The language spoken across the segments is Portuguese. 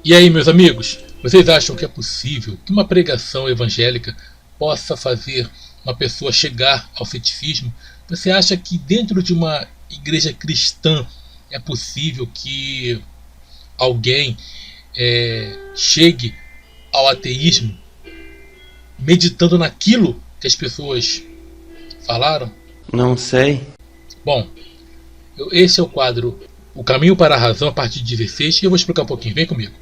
E aí, meus amigos, vocês acham que é possível que uma pregação evangélica possa fazer uma pessoa chegar ao ceticismo? Você acha que dentro de uma igreja cristã é possível que alguém chegue ao ateísmo meditando naquilo que as pessoas falaram? Não sei. Bom, esse é o quadro O Caminho para a Razão, a partir de 16, e eu vou explicar um pouquinho. Vem comigo.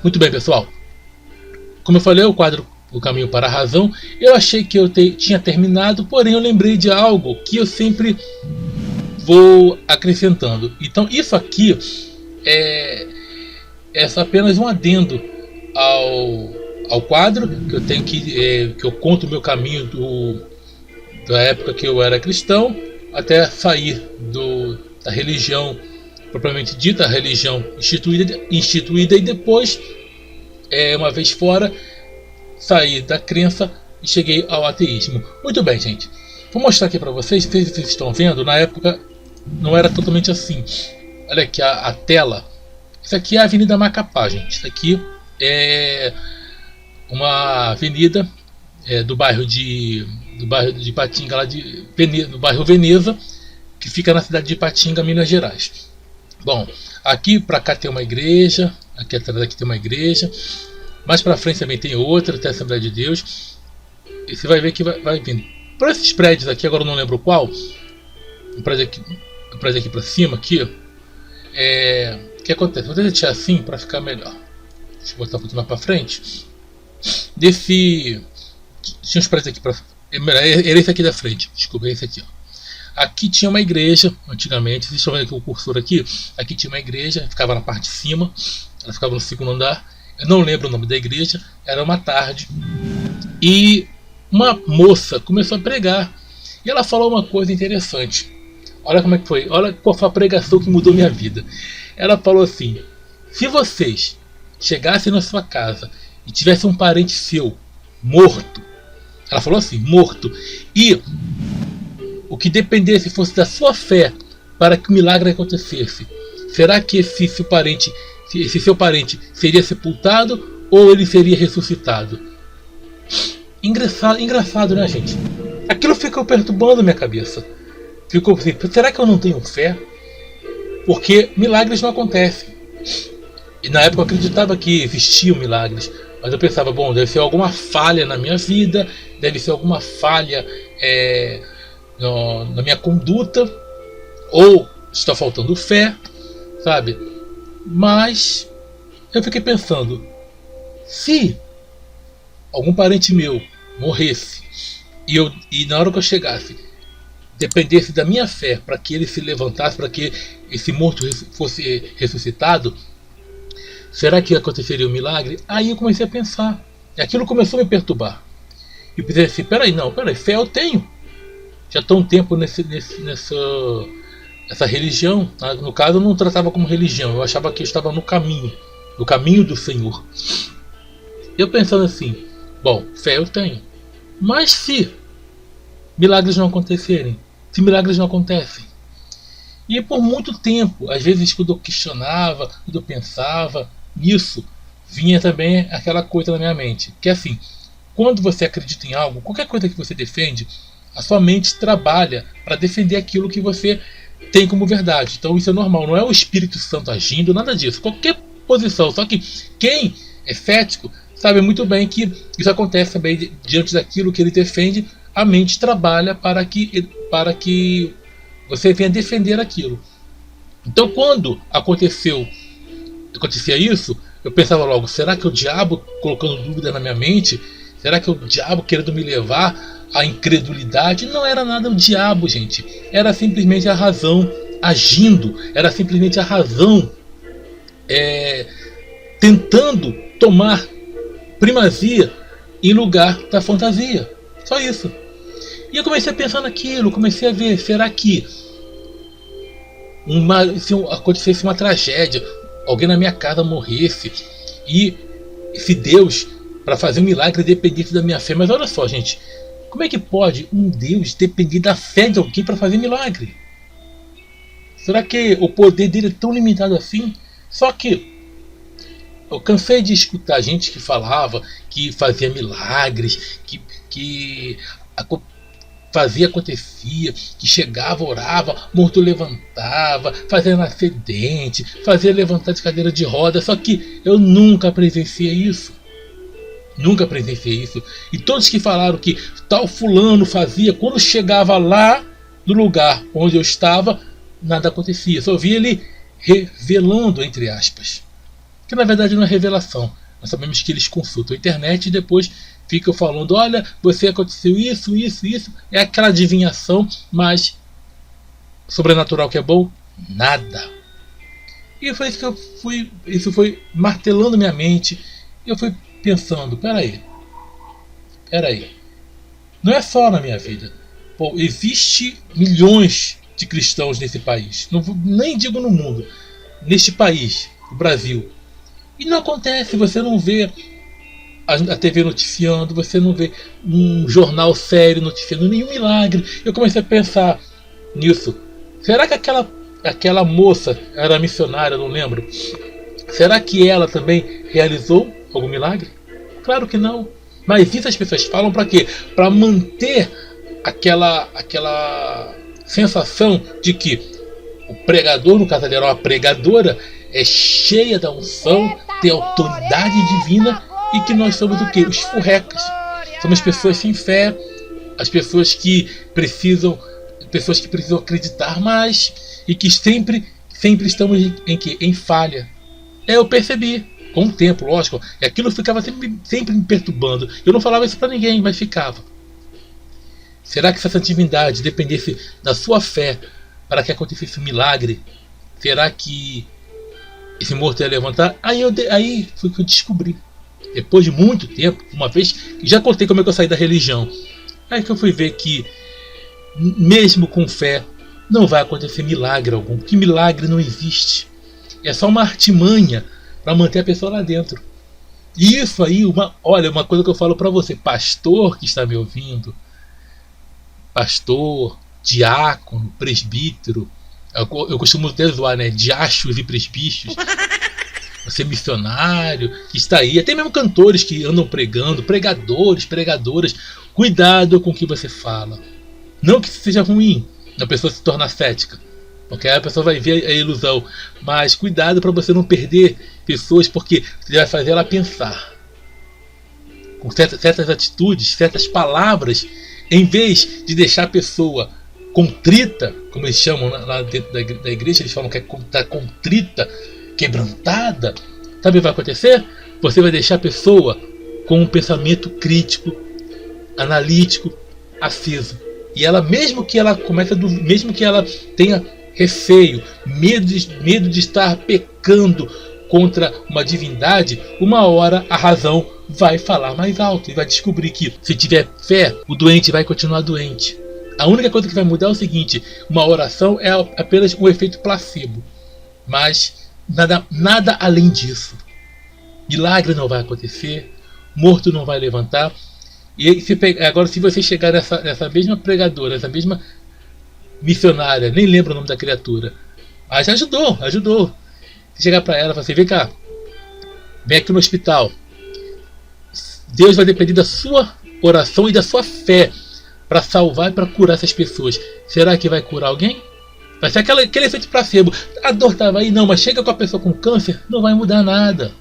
Muito bem, pessoal. Como eu falei, o quadro O Caminho para a Razão, eu achei que eu tinha terminado, porém eu lembrei de algo que eu sempre vou acrescentando. Então isso aqui é só apenas um adendo ao quadro que eu tenho que eu conto o meu caminho da época que eu era cristão até sair da religião propriamente dita, a religião instituída, e depois, uma vez fora, saí da crença e cheguei ao ateísmo. Muito bem, gente. Vou mostrar aqui para vocês. Vocês estão vendo, na época não era totalmente assim. Olha aqui a tela. Isso aqui é a Avenida Macapá, gente. Isso aqui é uma avenida do bairro de Ipatinga, do bairro Veneza, que fica na cidade de Ipatinga, Minas Gerais. Bom, aqui para cá tem uma igreja, aqui atrás aqui tem uma igreja, mais para frente também tem outra, tem a Assembleia de Deus, e você vai ver que vai vindo. Por esses prédios aqui, agora eu não lembro qual, o prédio aqui para cima, aqui, o que acontece? Vou deixar assim para ficar melhor. Deixa eu botar um pouquinho mais para frente. Tinha uns prédios aqui para... Era esse aqui da frente, desculpa, esse aqui, ó. Aqui tinha uma igreja, antigamente, vocês estão vendo aqui o cursor aqui? Aqui tinha uma igreja, ficava na parte de cima, ela ficava no segundo andar, eu não lembro o nome da igreja, era uma tarde, e uma moça começou a pregar, e ela falou uma coisa interessante, olha como é que foi, olha qual foi a pregação que mudou minha vida. Ela falou assim: se vocês chegassem na sua casa e tivesse um parente seu morto, ela falou assim, morto, e o que dependesse fosse da sua fé para que o milagre acontecesse, será que esse seu parente seria sepultado ou ele seria ressuscitado? Engraçado, né, gente? Aquilo ficou perturbando minha cabeça. Ficou assim, será que eu não tenho fé? Porque milagres não acontecem. E na época eu acreditava que existiam milagres, mas eu pensava, bom, deve ser alguma falha na minha vida, deve ser alguma falha na minha conduta, ou está faltando fé, sabe? Mas eu fiquei pensando, se algum parente meu morresse e na hora que eu chegasse dependesse da minha fé para que ele se levantasse, para que esse morto fosse ressuscitado, será que aconteceria um milagre? Aí eu comecei a pensar, e aquilo começou a me perturbar. E eu pensei assim, peraí, fé eu tenho. Já estou um tempo nessa religião, tá? No caso eu não tratava como religião, eu achava que eu estava no caminho do Senhor. Eu pensando assim, bom, fé eu tenho, mas se milagres não acontecerem, se milagres não acontecem? E por muito tempo, às vezes quando eu questionava, quando eu pensava nisso, vinha também aquela coisa na minha mente, que é assim, quando você acredita em algo, qualquer coisa que você defende, a sua mente trabalha para defender aquilo que você tem como verdade. Então isso é normal, não é o Espírito Santo agindo, nada disso. Qualquer posição. Só que quem é cético sabe muito bem que isso acontece também diante daquilo que ele defende. A mente trabalha para que você venha defender aquilo. Então quando acontecia isso, eu pensava logo, será que é o diabo colocando dúvida na minha mente? Será que é o diabo querendo me levar à incredulidade? Não era nada o diabo, gente. Era simplesmente a razão agindo. Era simplesmente a razão tentando tomar primazia em lugar da fantasia. Só isso. E eu comecei a pensar naquilo. Comecei a ver, será que se acontecesse uma tragédia, alguém na minha casa morresse, e se Deus para fazer um milagre dependesse da minha fé. Mas olha só, gente, como é que pode um Deus depender da fé de alguém para fazer milagre? Será que o poder dele é tão limitado assim? Só que eu cansei de escutar gente que falava que fazia milagres, que fazia, acontecia, que chegava, orava, morto levantava, fazia nascer dente, fazia levantar de cadeira de roda. Só que eu nunca presenciei isso. Nunca presenciei isso. E todos que falaram que tal fulano fazia, quando chegava lá no lugar onde eu estava, nada acontecia. Só via ele revelando, entre aspas. Que na verdade não é revelação. Nós sabemos que eles consultam a internet e depois ficam falando: olha, você aconteceu isso, isso, isso. É aquela adivinhação, mas sobrenatural que é bom? Nada. E foi isso que eu fui. Isso foi martelando minha mente. E eu fui pensando: peraí. Não é só na minha vida. Pô, existe milhões de cristãos nesse país. Não, nem digo no mundo. Neste país, o Brasil. E não acontece, você não vê a TV noticiando, você não vê um jornal sério noticiando nenhum milagre. Eu comecei a pensar nisso. Será que aquela moça era missionária, não lembro? Será que ela também realizou algum milagre? Claro que não. Mas isso as pessoas falam para quê? Para manter aquela sensação de que o pregador, no caso ali era uma pregadora, é cheia da unção, tem autoridade divina, e que nós somos o quê? Os furrecas. Somos pessoas sem fé, as pessoas que precisam acreditar mais e que sempre estamos em quê? Em falha. Eu percebi com o tempo, lógico, e aquilo ficava sempre me perturbando. Eu não falava isso para ninguém, mas ficava. Será que se essa divindade dependesse da sua fé para que acontecesse um milagre, será que esse morto ia levantar? Aí foi que eu descobri. Depois de muito tempo, uma vez, já contei como é que eu saí da religião. Aí que eu fui ver que, mesmo com fé, não vai acontecer milagre algum. Que milagre não existe. É só uma artimanha para manter a pessoa lá dentro. E isso aí, olha, uma coisa que eu falo para você, pastor que está me ouvindo, pastor, diácono, presbítero, eu costumo até zoar, né? Diachos e presbícios. Você missionário que está aí, até mesmo cantores que andam pregando, pregadores, pregadoras, cuidado com o que você fala. Não que isso seja ruim, a pessoa se tornar cética, porque aí a pessoa vai ver a ilusão, mas cuidado para você não perder pessoas, porque você vai fazer ela pensar com certas atitudes, certas palavras, em vez de deixar a pessoa contrita, como eles chamam lá dentro da igreja, eles falam que está contrita, quebrantada. Sabe o que vai acontecer? Você vai deixar a pessoa com um pensamento crítico, analítico, aceso. E ela, mesmo que ela tenha receio, medo de estar pecando contra uma divindade, uma hora a razão vai falar mais alto e vai descobrir que, se tiver fé, o doente vai continuar doente. A única coisa que vai mudar é o seguinte: uma oração é apenas um efeito placebo, mas nada além disso. Milagre não vai acontecer, morto não vai levantar. E agora, se você chegar nessa mesma pregadora, essa mesma missionária, nem lembro o nome da criatura, mas ajudou. Se chegar para ela e falar assim: vem cá, vem aqui no hospital, Deus vai depender da sua oração e da sua fé para salvar e para curar essas pessoas. Será que vai curar alguém? Vai ser aquele efeito placebo. A dor estava aí, não, mas chega com a pessoa com câncer, não vai mudar nada.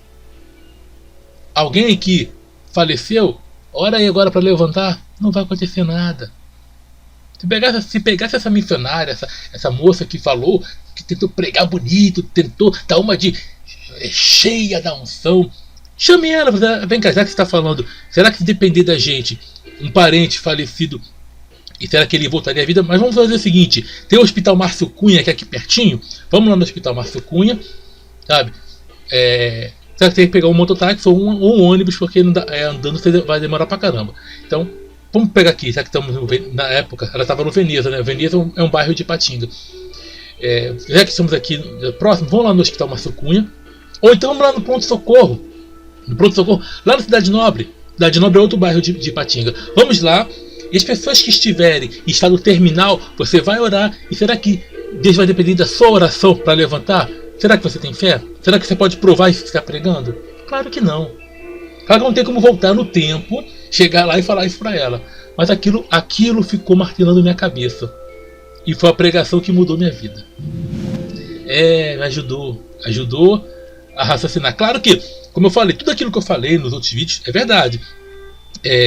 Alguém que faleceu, ora aí agora para levantar, não vai acontecer nada. Se pegasse essa missionária, essa moça que falou, que tentou pregar bonito, tentou dar uma de cheia da unção, chame ela, vem cá, já que você está falando, será que se depender da gente, um parente falecido, e será que ele voltaria à vida? Mas vamos fazer o seguinte: tem o Hospital Márcio Cunha, que é aqui pertinho, vamos lá no Hospital Márcio Cunha, sabe? Será que tem que pegar um mototáxi ou um ônibus, porque andando vai demorar pra caramba. Então, vamos pegar aqui, já que estamos na época, ela estava no Veneza, né? Veneza é um bairro de Ipatinga. Já que estamos aqui próximo, vamos lá no Hospital Márcio Cunha, ou então vamos lá no pronto-socorro, lá na Cidade Nobre. Cidade Nobre é outro bairro de Ipatinga. Vamos lá. E as pessoas que estiverem em estado terminal, você vai orar. E será que Deus vai depender da sua oração para levantar? Será que você tem fé? Será que você pode provar isso que está pregando? Claro que não. Claro que não tem como voltar no tempo, chegar lá e falar isso para ela. Mas aquilo ficou martelando minha cabeça. E foi a pregação que mudou minha vida. Me ajudou a raciocinar. Claro que, como eu falei, tudo aquilo que eu falei nos outros vídeos é verdade.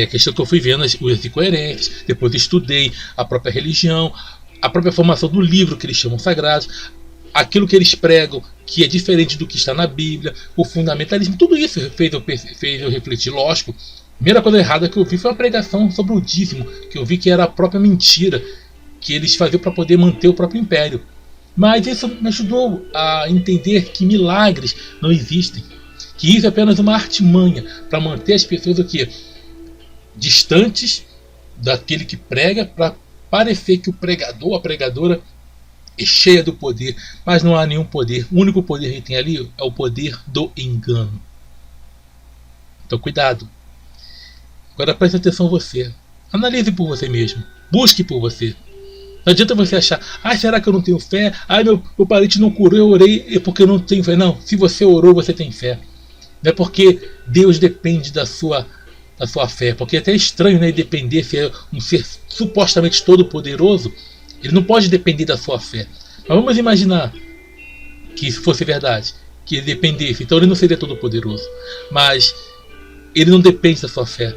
Questão que eu fui vendo os incoerentes, depois estudei a própria religião, a própria formação do livro que eles chamam sagrados, aquilo que eles pregam que é diferente do que está na Bíblia, o fundamentalismo, tudo isso fez eu refletir. Lógico, a primeira coisa errada que eu vi foi a pregação sobre o dízimo, que eu vi que era a própria mentira que eles faziam para poder manter o próprio império. Mas isso me ajudou a entender que milagres não existem, que isso é apenas uma artimanha para manter as pessoas o quê? Distantes daquele que prega, para parecer que o pregador, a pregadora é cheia do poder, mas não há nenhum poder. O único poder que tem ali é o poder do engano. Então cuidado. Agora preste atenção você. Analise por você mesmo. Busque por você. Não adianta você achar, será que eu não tenho fé? Meu parente não curou, eu orei porque eu não tenho fé. Não, se você orou, você tem fé. Não é porque Deus depende da sua fé, porque é até estranho, né, depender, se é um ser supostamente todo poderoso, ele não pode depender da sua fé. Mas vamos imaginar que isso fosse verdade, que ele dependesse, então ele não seria todo poderoso, mas ele não depende da sua fé.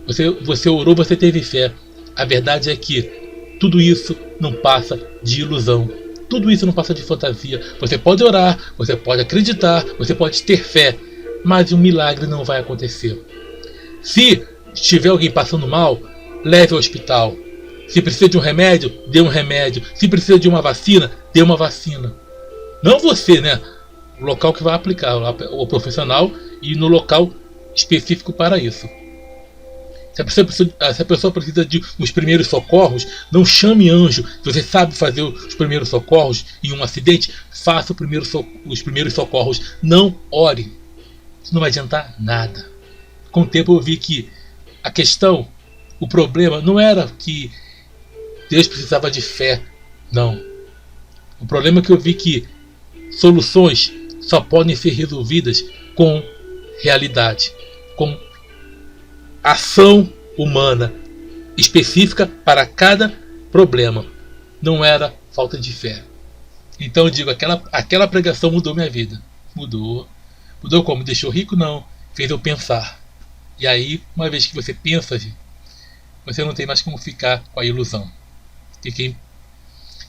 Você orou, você teve fé. A verdade é que tudo isso não passa de ilusão, tudo isso não passa de fantasia. Você pode orar, você pode acreditar, você pode ter fé, mas um milagre não vai acontecer. Se tiver alguém passando mal, leve ao hospital. Se precisa de um remédio, dê um remédio. Se precisa de uma vacina, dê uma vacina. Não você, né? O local que vai aplicar, o profissional, e no local específico para isso. Se a pessoa precisa de os primeiros socorros, não chame anjo. Se você sabe fazer os primeiros socorros em um acidente, faça os primeiros socorros. Não ore. Isso não vai adiantar nada. Com o tempo eu vi que o problema não era que Deus precisava de fé, não. O problema é que eu vi que soluções só podem ser resolvidas com realidade, com ação humana específica para cada problema. Não era falta de fé. Então eu digo, aquela pregação mudou minha vida. Mudou como? Me deixou rico? Não. Fez eu pensar. E aí, uma vez que você pensa, você não tem mais como ficar com a ilusão. Porque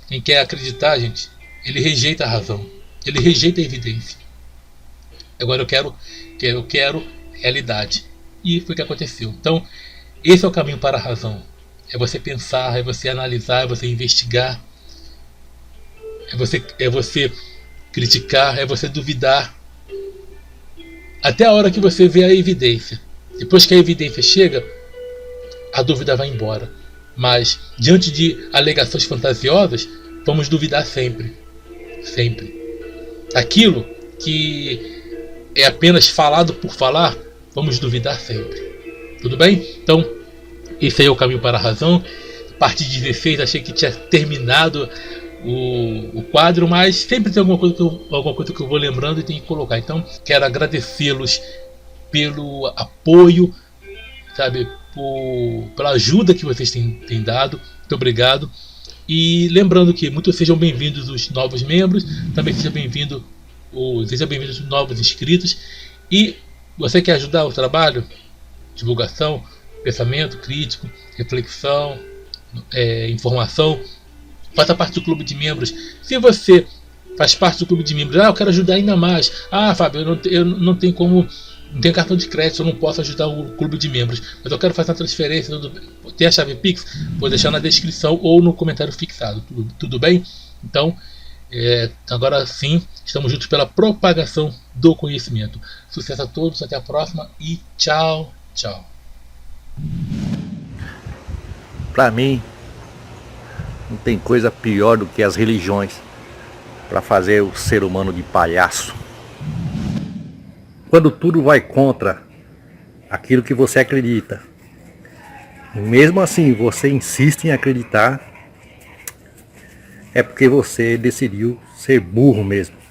quem quer acreditar, gente, ele rejeita a razão. Ele rejeita a evidência. Agora eu quero realidade. E foi o que aconteceu. Então, esse é o caminho para a razão. É você pensar, é você analisar, é você investigar. É você criticar, é você duvidar. Até a hora que você vê a evidência. Depois que a evidência chega, a dúvida vai embora. Mas, diante de alegações fantasiosas, vamos duvidar sempre. Sempre. Aquilo que é apenas falado por falar, vamos duvidar sempre. Tudo bem? Então, esse aí é o caminho para a razão. Parte 16, achei que tinha terminado o quadro, mas sempre tem alguma coisa que eu vou lembrando e tenho que colocar. Então, quero agradecê-los pelo apoio, sabe, pela ajuda que vocês têm dado. Muito obrigado. E lembrando que sejam bem-vindos os novos membros, também sejam bem-vindos os novos inscritos. E você quer ajudar o trabalho? Divulgação, pensamento crítico, reflexão, informação, faça parte do clube de membros. Se você faz parte do clube de membros, eu quero ajudar ainda mais. Fábio, eu não tenho como, não tenho cartão de crédito, eu não posso ajudar o clube de membros, mas eu quero fazer uma transferência, tem a chave Pix, vou deixar na descrição ou no comentário fixado, tudo bem? Então, agora sim, estamos juntos pela propagação do conhecimento. Sucesso a todos, até a próxima e tchau, tchau. Para mim, não tem coisa pior do que as religiões para fazer o ser humano de palhaço. Quando tudo vai contra aquilo que você acredita. E mesmo assim você insiste em acreditar, é porque você decidiu ser burro mesmo.